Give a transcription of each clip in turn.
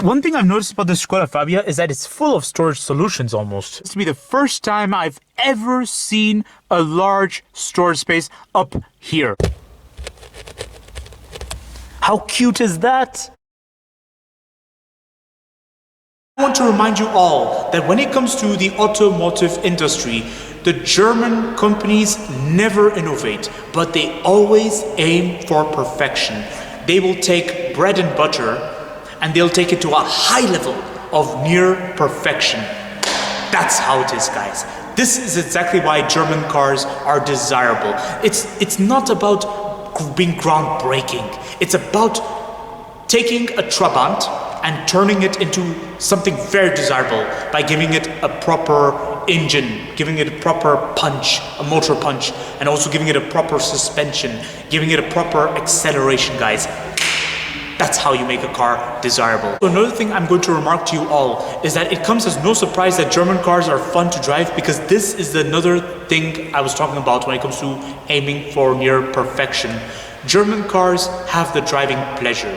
One thing I've noticed about the Skoda Fabia is that it's full of storage solutions almost. It's to be the first time I've ever seen a large storage space up here. How cute is that? I want to remind you all that when it comes to the automotive industry, the German companies never innovate, but they always aim for perfection. They will take bread and butter and they'll take it to a high level of near perfection. That's how it is, guys. This is exactly why German cars are desirable. It's not about being groundbreaking. It's about taking a Trabant and turning it into something very desirable by giving it a proper engine, giving it a proper punch, a motor punch, and also giving it a proper suspension, giving it a proper acceleration, guys. That's how you make a car desirable. So another thing I'm going to remark to you all is that it comes as no surprise that German cars are fun to drive, because this is another thing I was talking about when it comes to aiming for near perfection. German cars have the driving pleasure.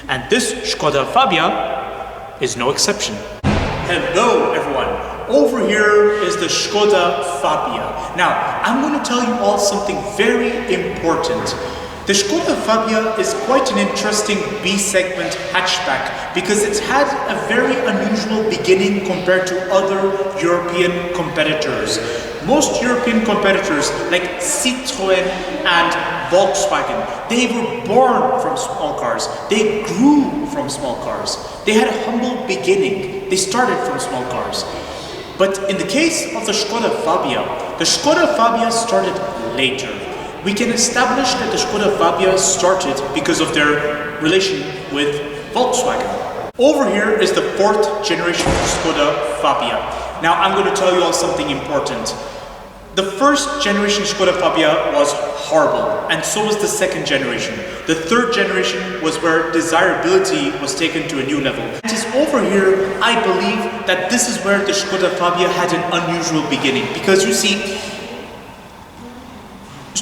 And this Skoda Fabia is no exception. Hello everyone, over here is the Skoda Fabia. Now, I'm going to tell you all something very important. The Skoda Fabia is quite an interesting B-segment hatchback because it's had a very unusual beginning compared to other European competitors. Most European competitors like Citroën and Volkswagen, they were born from small cars. They grew from small cars. They had a humble beginning. They started from small cars. But in the case of the Skoda Fabia started later. We can establish that the Skoda Fabia started because of their relation with Volkswagen. Over here is the 4th generation Skoda Fabia. Now I'm going to tell you all something important. The 1st generation Skoda Fabia was horrible, and so was the 2nd generation. The 3rd generation was where desirability was taken to a new level. It is over here, I believe, that this is where the Skoda Fabia had an unusual beginning, because you see,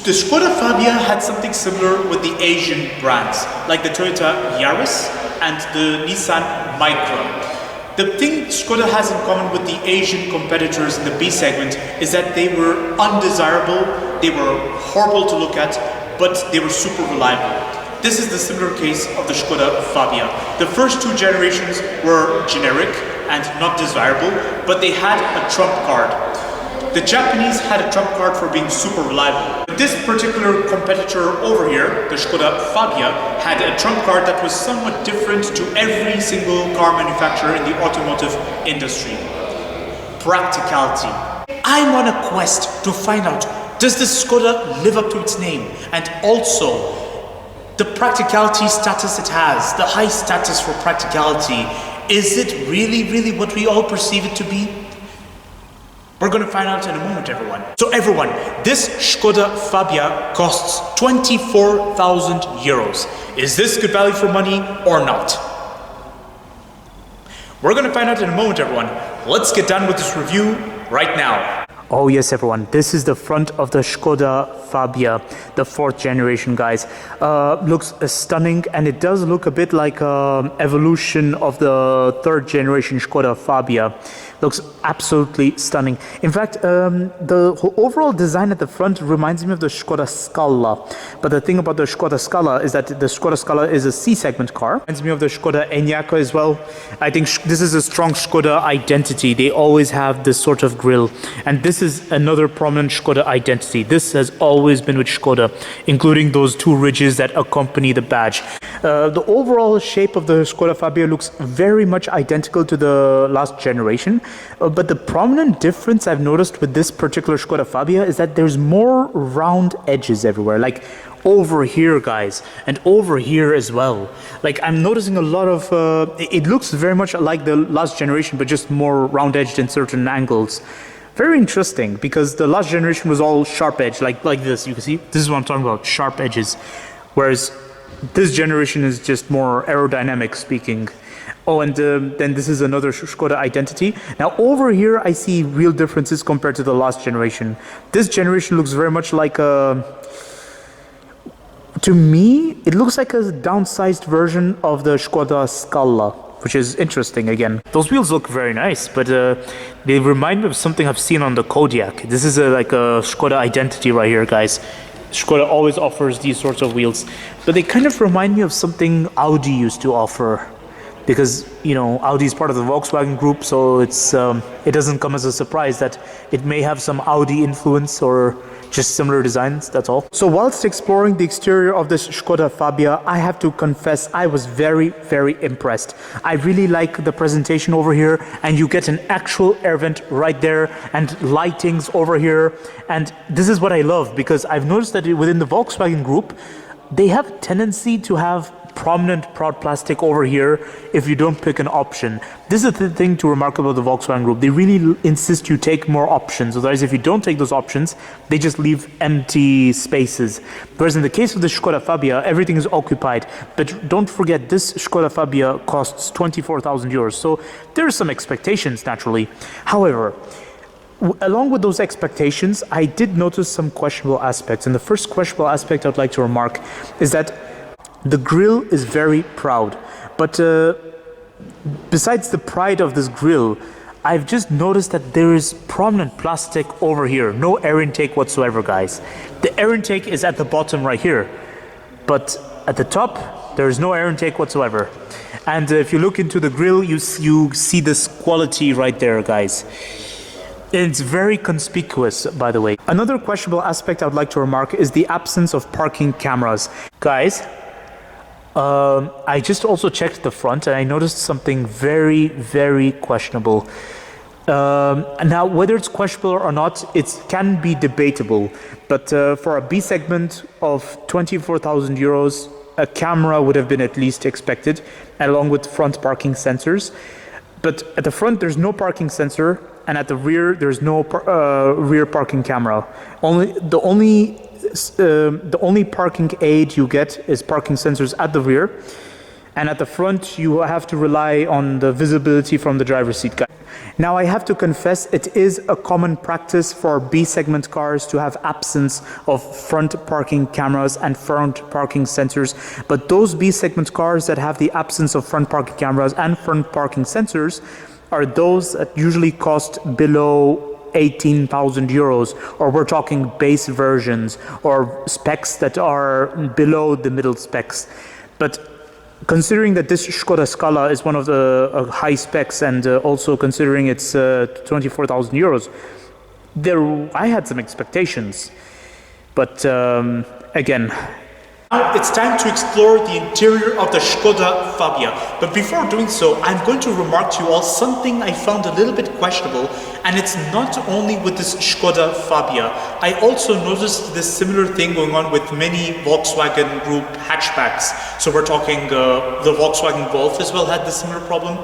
the Skoda Fabia had something similar with the Asian brands, like the Toyota Yaris and the Nissan Micra. The thing Skoda has in common with the Asian competitors in the B segment is that they were undesirable, they were horrible to look at, but they were super reliable. This is the similar case of the Skoda Fabia. The first 2 generations were generic and not desirable, but they had a trump card. The Japanese had a trump card for being super reliable. This particular competitor over here, the Skoda Fabia, had a trump card that was somewhat different to every single car manufacturer in the automotive industry. Practicality. I'm on a quest to find out, does this Skoda live up to its name? And also, the practicality status it has, the high status for practicality, is it really what we all perceive it to be? We're going to find out in a moment, everyone. So everyone, this Skoda Fabia costs 24,000 euros. Is this good value for money or not? We're going to find out in a moment, everyone. Let's get done with this review right now. Oh yes, everyone, this is the front of the Skoda Fabia, the 4th generation, guys. Looks stunning, and it does look a bit like an evolution of the 3rd generation Skoda Fabia. Looks absolutely stunning. In fact, the overall design at the front reminds me of the Skoda Scala. But the thing about the Skoda Scala is that the Skoda Scala is a C-segment car. Reminds me of the Skoda Enyaq as well. I think this is a strong Skoda identity. They always have this sort of grille. And this is another prominent Skoda identity. This has always been with Skoda, including those 2 ridges that accompany the badge. The overall shape of the Skoda Fabia looks very much identical to the last generation. But the prominent difference I've noticed with this particular Skoda Fabia is that there's more round edges everywhere, like over here, guys, and over here as well. Like I'm noticing a lot of, it looks very much like the last generation, but just more round edged in certain angles. Very interesting, because the last generation was all sharp edge, like this. You can see, this is what I'm talking about, sharp edges. Whereas this generation is just more aerodynamic speaking. Oh, and then this is another Skoda identity. Now over here, I see real differences compared to the last generation. This generation looks very much like a... To me, it looks like a downsized version of the Skoda Scala. which is interesting again. Those wheels look very nice, but they remind me of something I've seen on the Kodiaq. This is like a Skoda identity right here, guys. Skoda always offers these sorts of wheels, but they kind of remind me of something Audi used to offer. Because, you know, Audi is part of the Volkswagen group, so it doesn't come as a surprise that it may have some Audi influence or just similar designs, that's all. So whilst exploring the exterior of this Skoda Fabia, I have to confess I was very, very impressed. I really like the presentation over here, and you get an actual air vent right there and lightings over here. And this is what I love, because I've noticed that within the Volkswagen group, they have a tendency to have prominent proud plastic over here if you don't pick an option. This is the thing to remark about the Volkswagen group. They really insist you take more options. Otherwise, if you don't take those options, they just leave empty spaces. Whereas in the case of the Skoda Fabia, everything is occupied. But don't forget, this Skoda Fabia costs 24,000 euros. So there are some expectations, naturally. However, along with those expectations, I did notice some questionable aspects. And the first questionable aspect I'd like to remark is that the grille is very proud, but besides the pride of this grille, I've just noticed that there is prominent plastic over here. No air intake whatsoever, guys. The air intake is at the bottom right here, but at the top, there is no air intake whatsoever. And if you look into the grille, you see this quality right there, guys. It's very conspicuous, by the way. Another questionable aspect I would like to remark is the absence of parking cameras. Guys, I just also checked the front and I noticed something very, very questionable. Now, whether it's questionable or not, it can be debatable. But for a B segment of 24,000 euros, a camera would have been at least expected, along with front parking sensors. But at the front, there's no parking sensor, and at the rear, there's no rear parking camera. The only parking aid you get is parking sensors at the rear, and at the front you have to rely on the visibility from the driver's seat. Now, I have to confess, it is a common practice for B segment cars to have absence of front parking cameras and front parking sensors, but those B segment cars that have the absence of front parking cameras and front parking sensors are those that usually cost below 18,000 euros, or we're talking base versions or specs that are below the middle specs. But considering that this Skoda Scala is one of the high specs, and also considering it's 24,000 euros, I had some expectations. But again, now it's time to explore the interior of the Skoda Fabia. But before doing so, I'm going to remark to you all something I found a little bit questionable, and it's not only with this Skoda Fabia. I also noticed this similar thing going on with many Volkswagen Group hatchbacks. So we're talking the Volkswagen Golf as well had this similar problem.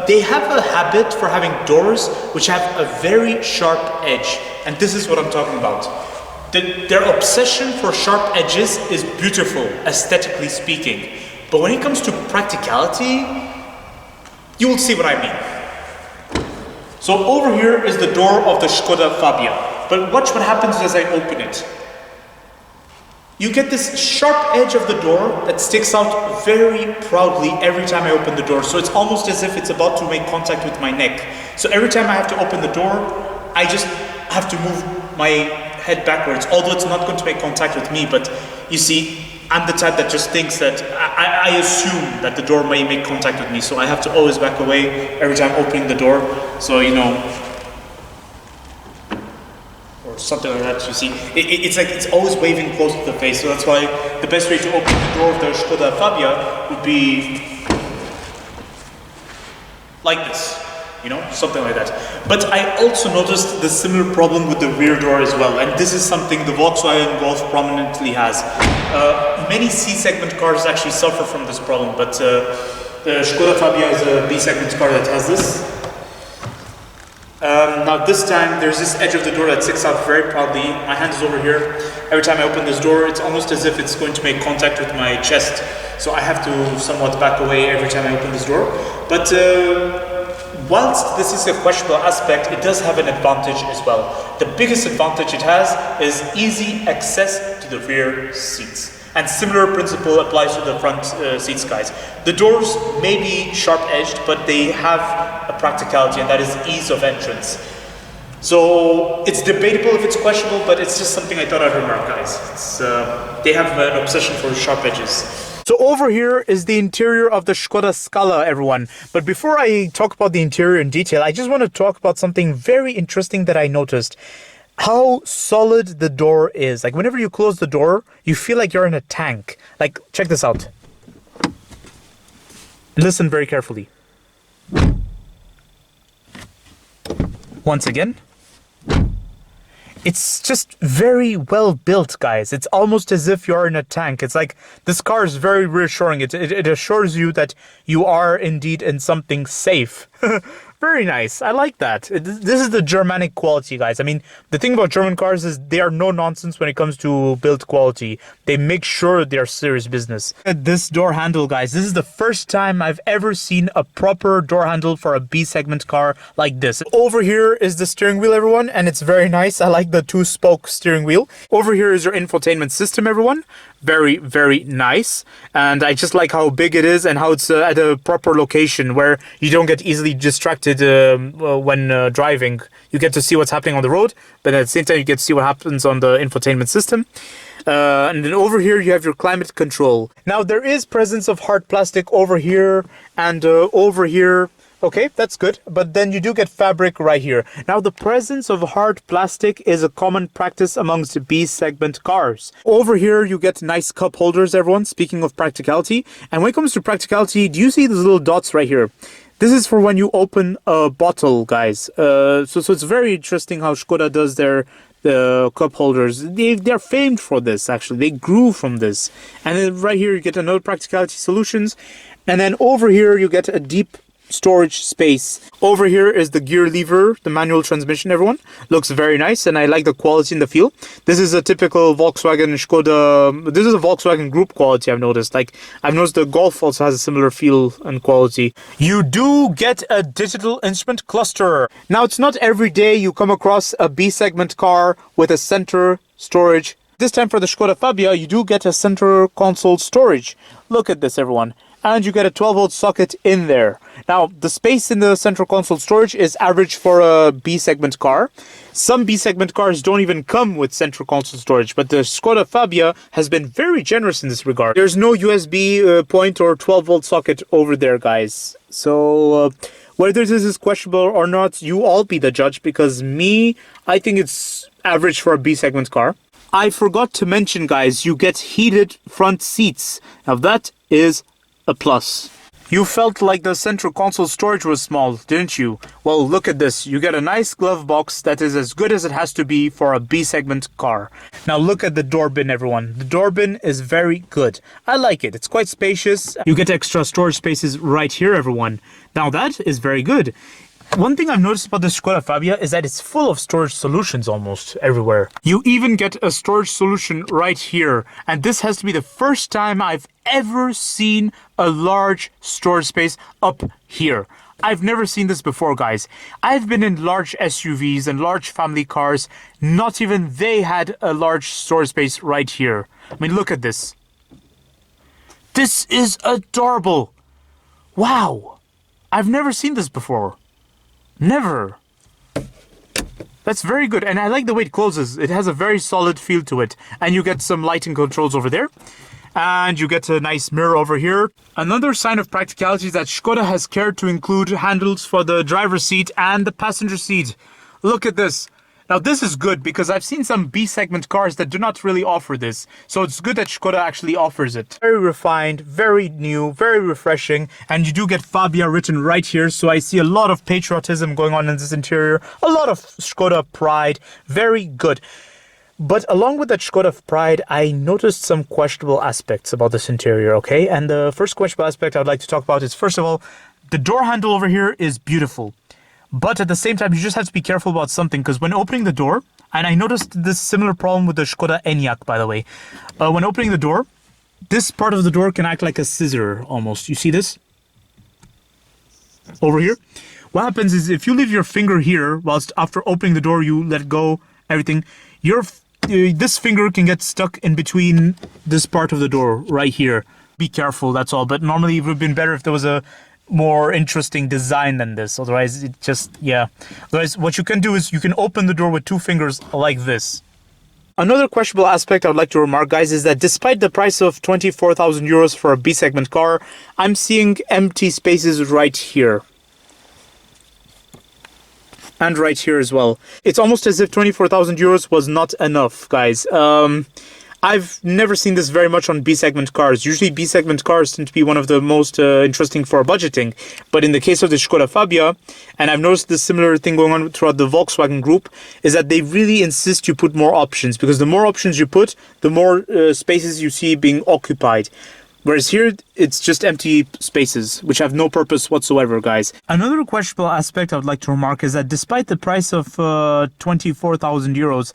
They have a habit for having doors which have a very sharp edge, and this is what I'm talking about. Their obsession for sharp edges is beautiful, aesthetically speaking. But when it comes to practicality, you will see what I mean. So over here is the door of the Skoda Fabia. But watch what happens as I open it. You get this sharp edge of the door that sticks out very proudly every time I open the door. So it's almost as if it's about to make contact with my neck. So every time I have to open the door, I just have to move my head backwards, although it's not going to make contact with me. But you see, I'm the type that just thinks that I assume that the door may make contact with me, so I have to always back away every time opening the door. So, you know, or something like that, you see. It's like it's always waving close to the face, so that's why the best way to open the door of the Skoda Fabia would be like this. You know, something like that. But I also noticed the similar problem with the rear door as well, and this is something the Volkswagen Golf prominently has. Many C-segment cars actually suffer from this problem, but the Skoda Fabia is a B-segment car that has this. Now this time, there's this edge of the door that sticks out very proudly. My hand is over here. Every time I open this door, it's almost as if it's going to make contact with my chest. So I have to somewhat back away every time I open this door. But whilst this is a questionable aspect, it does have an advantage as well. The biggest advantage it has is easy access to the rear seats. And similar principle applies to the front seats, guys. The doors may be sharp-edged, but they have a practicality, and that is ease of entrance. So it's debatable if it's questionable, but it's just something I thought I'd remark, guys. They have an obsession for sharp edges. So over here is the interior of the Skoda Scala, everyone. But before I talk about the interior in detail, I just want to talk about something very interesting that I noticed. How solid the door is. Like whenever you close the door, you feel like you're in a tank. Like, check this out. Listen very carefully. Once again. It's just very well built, guys. It's almost as if you're in a tank. It's like this car is very reassuring. It assures you that you are indeed in something safe. Very nice. I like that. This is the Germanic quality, guys. I mean, the thing about German cars is they are no nonsense when it comes to build quality. They make sure they're serious business. This door handle, guys, this is the first time I've ever seen a proper door handle for a B-segment car like this. Over here is the steering wheel, everyone, and it's very nice. I like the two-spoke steering wheel. Over here is your infotainment system, everyone. Very, very nice. And I just like how big it is and how it's at a proper location where you don't get easily distracted when driving. You get to see what's happening on the road, but at the same time you get to see what happens on the infotainment system. And then over here you have your climate control. Now there is presence of hard plastic over here and over here. Okay, that's good, but then you do get fabric right here. Now, the presence of hard plastic is a common practice amongst B-segment cars. Over here, you get nice cup holders, everyone, speaking of practicality. And when it comes to practicality, do you see these little dots right here? This is for when you open a bottle, guys. So it's very interesting how Skoda does their cup holders. They're famed for this, actually. They grew from this. And then right here, you get another practicality solutions. And then over here, you get a deep storage space. Over here is the gear lever, the manual transmission, everyone. Looks very nice, and I like the quality and the feel. This is a typical Volkswagen Skoda. This is a Volkswagen group quality, I've noticed. Like, I've noticed the Golf also has a similar feel and quality. You do get a digital instrument cluster. Now, it's not every day you come across a B-segment car with a center storage. This time for the Skoda Fabia, you do get a center console storage. Look at this, everyone. And you get a 12-volt socket in there. Now, the space in the central console storage is average for a B-segment car. Some B-segment cars don't even come with central console storage, but the Skoda Fabia has been very generous in this regard. There's no USB point or 12-volt socket over there, guys. So, whether this is questionable or not, you all be the judge, because I think it's average for a B-segment car. I forgot to mention, guys, you get heated front seats. Now, that is a plus. You felt like the central console storage was small, didn't you? Well, look at this. You get a nice glove box that is as good as it has to be for a B-segment car. Now look at the door bin, everyone. The door bin is very good. I like it. It's quite spacious. You get extra storage spaces right here, everyone. Now that is very good. One thing I've noticed about the Skoda Fabia is that it's full of storage solutions almost everywhere. You even get a storage solution right here. And this has to be the first time I've ever seen a large storage space up here. I've never seen this before, guys. I've been in large SUVs and large family cars. Not even they had a large storage space right here. I mean, look at this. This is adorable. Wow. I've never seen this before. Never. That's very good, and I like the way it closes. It has a very solid feel to it. And you get some lighting controls over there. And you get a nice mirror over here. Another sign of practicality is that Skoda has cared to include handles for the driver's seat and the passenger seat. Look at this. Now this is good because I've seen some B-segment cars that do not really offer this. So it's good that Skoda actually offers it. Very refined, very new, very refreshing. And you do get Fabia written right here. So I see a lot of patriotism going on in this interior. A lot of Skoda pride. Very good. But along with that Skoda pride, I noticed some questionable aspects about this interior, okay? And the first questionable aspect I would like to talk about is, first of all, the door handle over here is beautiful. But at the same time, you just have to be careful about something, because when opening the door, and I noticed this similar problem with the Skoda Enyaq, by the way. When opening the door, this part of the door can act like a scissor, almost. You see this? Over here? What happens is, if you leave your finger here, whilst after opening the door, you let go, everything, your this finger can get stuck in between this part of the door right here. Be careful, that's all. But normally it would have been better if there was a more interesting design than this. Otherwise, it just, yeah. Otherwise, what you can do is you can open the door with 2 fingers like this. Another questionable aspect I would like to remark, guys, is that despite the price of 24,000 euros for a B-segment car, I'm seeing empty spaces right here. And right here as well. It's almost as if 24,000 euros was not enough, guys. I've never seen this very much on B-segment cars. Usually B-segment cars tend to be one of the most interesting for budgeting. But in the case of the Skoda Fabia, and I've noticed this similar thing going on throughout the Volkswagen group, is that they really insist you put more options. Because the more options you put, the more spaces you see being occupied. Whereas here, it's just empty spaces, which have no purpose whatsoever, guys. Another questionable aspect I would like to remark is that despite the price of 24,000 euros,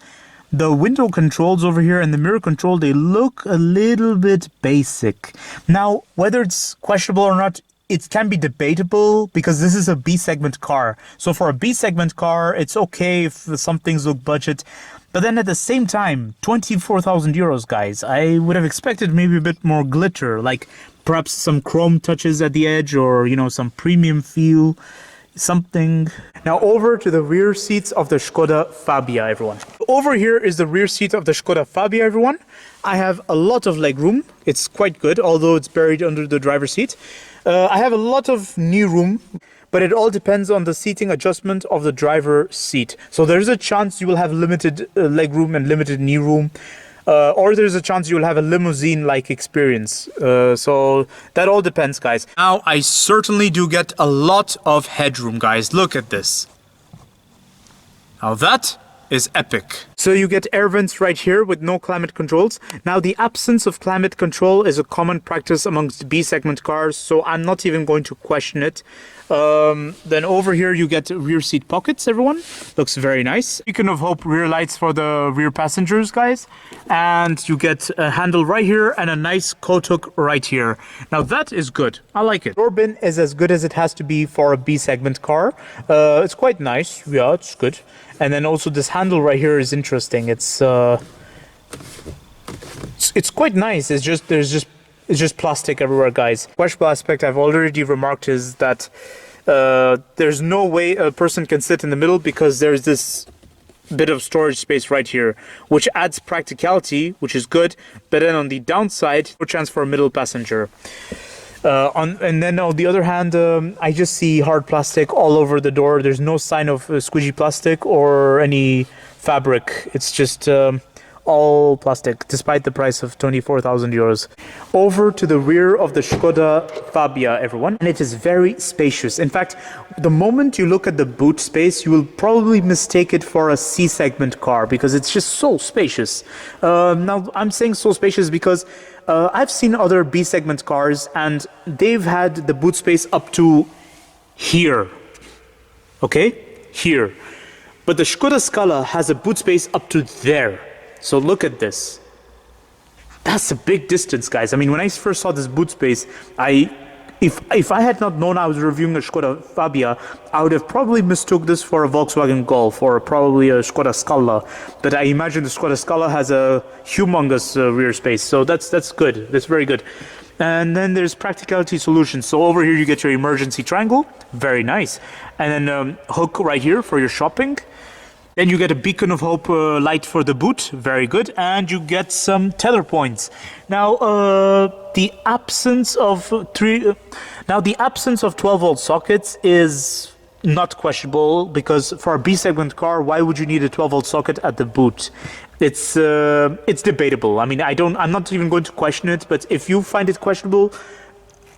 the window controls over here and the mirror control, they look a little bit basic. Now, whether it's questionable or not, it can be debatable because this is a B-segment car. So for a B-segment car, it's okay if some things look budget. But then at the same time, 24,000 euros, guys, I would have expected maybe a bit more glitter, like perhaps some chrome touches at the edge or, you know, some premium feel. Something. Now over to the rear seats of the Skoda Fabia, everyone. Over here is the rear seat of the Skoda Fabia, everyone. I have a lot of leg room. It's quite good, although it's buried under the driver's seat. I have a lot of knee room, but it all depends on the seating adjustment of the driver seat. So there's a chance you will have limited leg room and limited knee room. Or there's a chance you'll have a limousine-like experience. So that all depends, guys. Now, I certainly do get a lot of headroom, guys. Look at this. Now that is epic. So you get air vents right here with no climate controls. Now, the absence of climate control is a common practice amongst B-segment cars, so I'm not even going to question it. Then over here you get rear seat pockets, everyone. Looks very nice. Beacon of Hope rear lights for the rear passengers, guys. And you get a handle right here and a nice coat hook right here. Now that is good. I like it. Door bin is as good as it has to be for a B-segment car. It's quite nice. Yeah, it's good. And then also this handle right here is interesting. It's quite nice. It's just plastic everywhere, guys. Questionable aspect I've already remarked is that there's no way a person can sit in the middle because there's this bit of storage space right here, which adds practicality, which is good. But then on the downside, no chance for a middle passenger. And then on the other hand, I just see hard plastic all over the door. There's no sign of squishy plastic or any fabric. It's just all plastic, despite the price of 24,000 euros. Over to the rear of the Skoda Fabia, everyone. And it is very spacious. In fact, the moment you look at the boot space, you will probably mistake it for a C-segment car because it's just so spacious. Now, I'm saying so spacious because I've seen other B-segment cars and they've had the boot space up to here. Okay? Here. But the Skoda Scala has a boot space up to there. So look at this. That's a big distance, guys. I mean, when I first saw this boot space, if I had not known I was reviewing a Skoda Fabia, I would have probably mistook this for a Volkswagen Golf or probably a Skoda Scala. But I imagine the Skoda Scala has a humongous rear space, so that's good. That's very good. And then there's practicality solutions. So over here you get your emergency triangle, very nice. And then hook right here for your shopping. Then you get a beacon of hope light for the boot, very good, and you get some tether points. Now, the absence of 12-volt sockets is not questionable because for a B-segment car, why would you need a 12-volt socket at the boot? It's debatable. I mean, I'm not even going to question it, but if you find it questionable,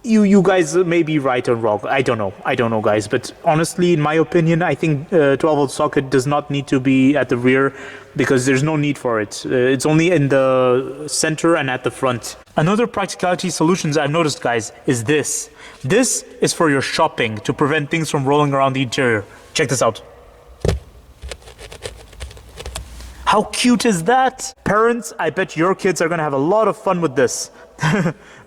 you guys may be right or wrong. I don't know, guys. But honestly, in my opinion, I think 12-volt socket does not need to be at the rear because there's no need for it. It's only in the center and at the front. Another practicality solutions I've noticed, guys, is this. This is for your shopping to prevent things from rolling around the interior. Check this out. How cute is that? Parents, I bet your kids are going to have a lot of fun with this.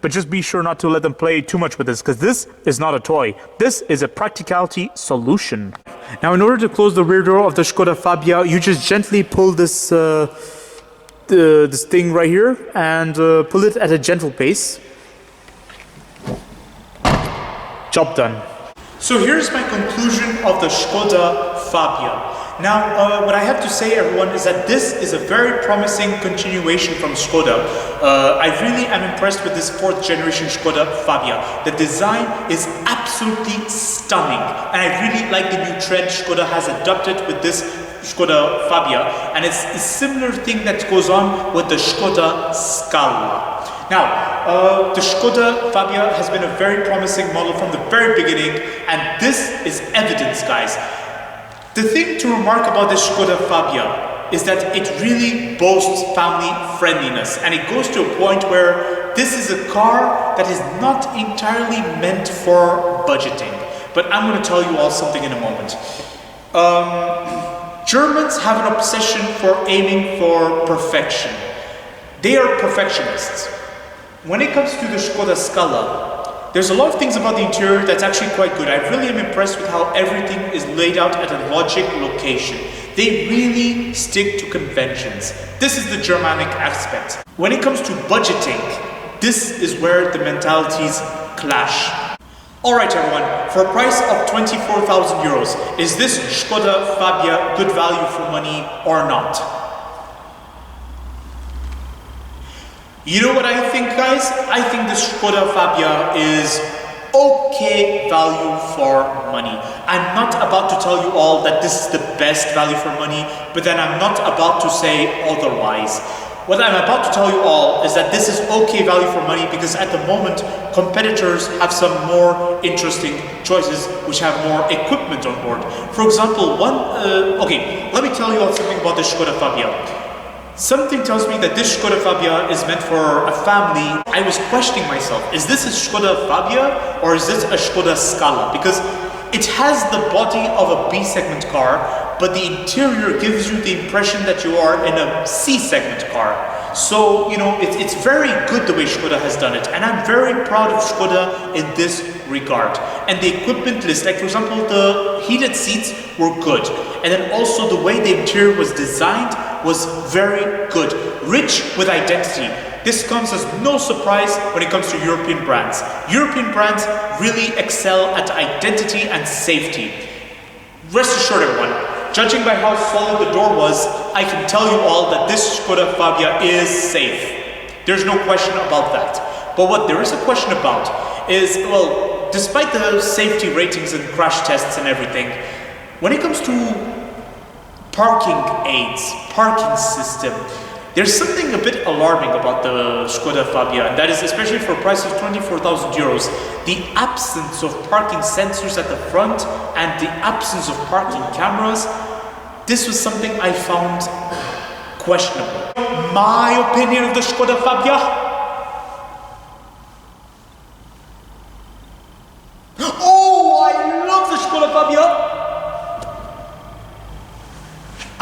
But just be sure not to let them play too much with this because this is not a toy. This is a practicality solution. Now, in order to close the rear door of the Skoda Fabia, you just gently pull this this thing right here and pull it at a gentle pace. Job done. So here's my conclusion of the Skoda Fabia. Now, what I have to say, everyone, is that this is a very promising continuation from Skoda. I really am impressed with this 4th generation Skoda Fabia. The design is absolutely stunning, and I really like the new trend Skoda has adopted with this Skoda Fabia, and it's a similar thing that goes on with the Skoda Scala. Now, the Skoda Fabia has been a very promising model from the very beginning, and this is evidence, guys. The thing to remark about this Skoda Fabia is that it really boasts family friendliness, and it goes to a point where this is a car that is not entirely meant for budgeting. But I'm going to tell you all something in a moment. Germans have an obsession for aiming for perfection. They are perfectionists. When it comes to the Skoda Scala, there's a lot of things about the interior that's actually quite good. I really am impressed with how everything is laid out at a logic location. They really stick to conventions. This is the Germanic aspect. When it comes to budgeting, this is where the mentalities clash. Alright everyone, for a price of 24,000 euros, is this Skoda Fabia good value for money or not? You know what I think, guys? I think the Skoda Fabia is okay value for money. I'm not about to tell you all that this is the best value for money, but then I'm not about to say otherwise. What I'm about to tell you all is that this is okay value for money because at the moment, competitors have some more interesting choices which have more equipment on board. For example, let me tell you all something about the Skoda Fabia. Something tells me that this Skoda Fabia is meant for a family. I was questioning myself, is this a Skoda Fabia or is this a Skoda Scala? Because it has the body of a B segment car, but the interior gives you the impression that you are in a C segment car. So, you know, it's very good the way Skoda has done it, and I'm very proud of Skoda in this regard. And the equipment list, like for example, the heated seats were good, and then also the way the interior was designed was very good, rich with identity. This comes as no surprise when it comes to European brands. European brands really excel at identity and safety. Rest assured everyone, judging by how solid the door was, I can tell you all that this Skoda Fabia is safe. There's no question about that. But what there is a question about is, well, despite the safety ratings and crash tests and everything, when it comes to parking aids, parking system, there's something a bit alarming about the Skoda Fabia, and that is, especially for a price of 24,000 euros, the absence of parking sensors at the front and the absence of parking cameras. This was something I found questionable. My opinion of the Skoda Fabia? Oh, I love the Skoda Fabia!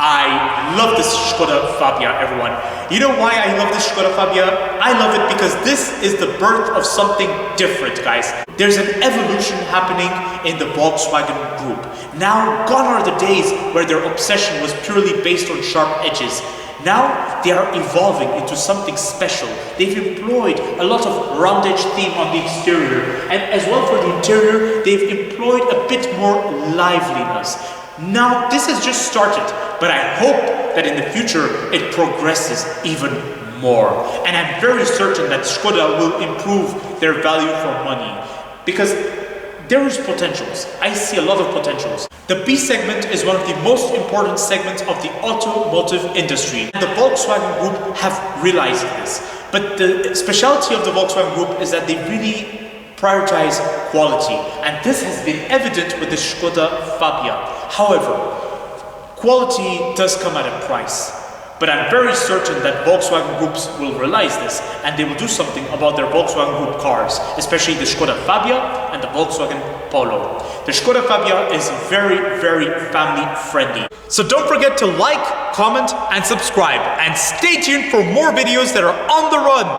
I love this Skoda Fabia, everyone. You know why I love this Skoda Fabia? I love it because this is the birth of something different, guys. There's an evolution happening in the Volkswagen group. Now, gone are the days where their obsession was purely based on sharp edges. Now, they are evolving into something special. They've employed a lot of round edge theme on the exterior, and as well for the interior, they've employed a bit more liveliness. Now, this has just started, but I hope that in the future it progresses even more. And I'm very certain that Skoda will improve their value for money because there is potentials. I see a lot of potentials. The B segment is one of the most important segments of the automotive industry. The Volkswagen Group have realized this. But the specialty of the Volkswagen Group is that they really prioritize quality, and this has been evident with the Skoda Fabia. However, quality does come at a price, but I'm very certain that Volkswagen Groups will realize this and they will do something about their Volkswagen Group cars, especially the Skoda Fabia and the Volkswagen Polo. The Skoda Fabia is very, very family friendly. So don't forget to like, comment and subscribe, and stay tuned for more videos that are on the run.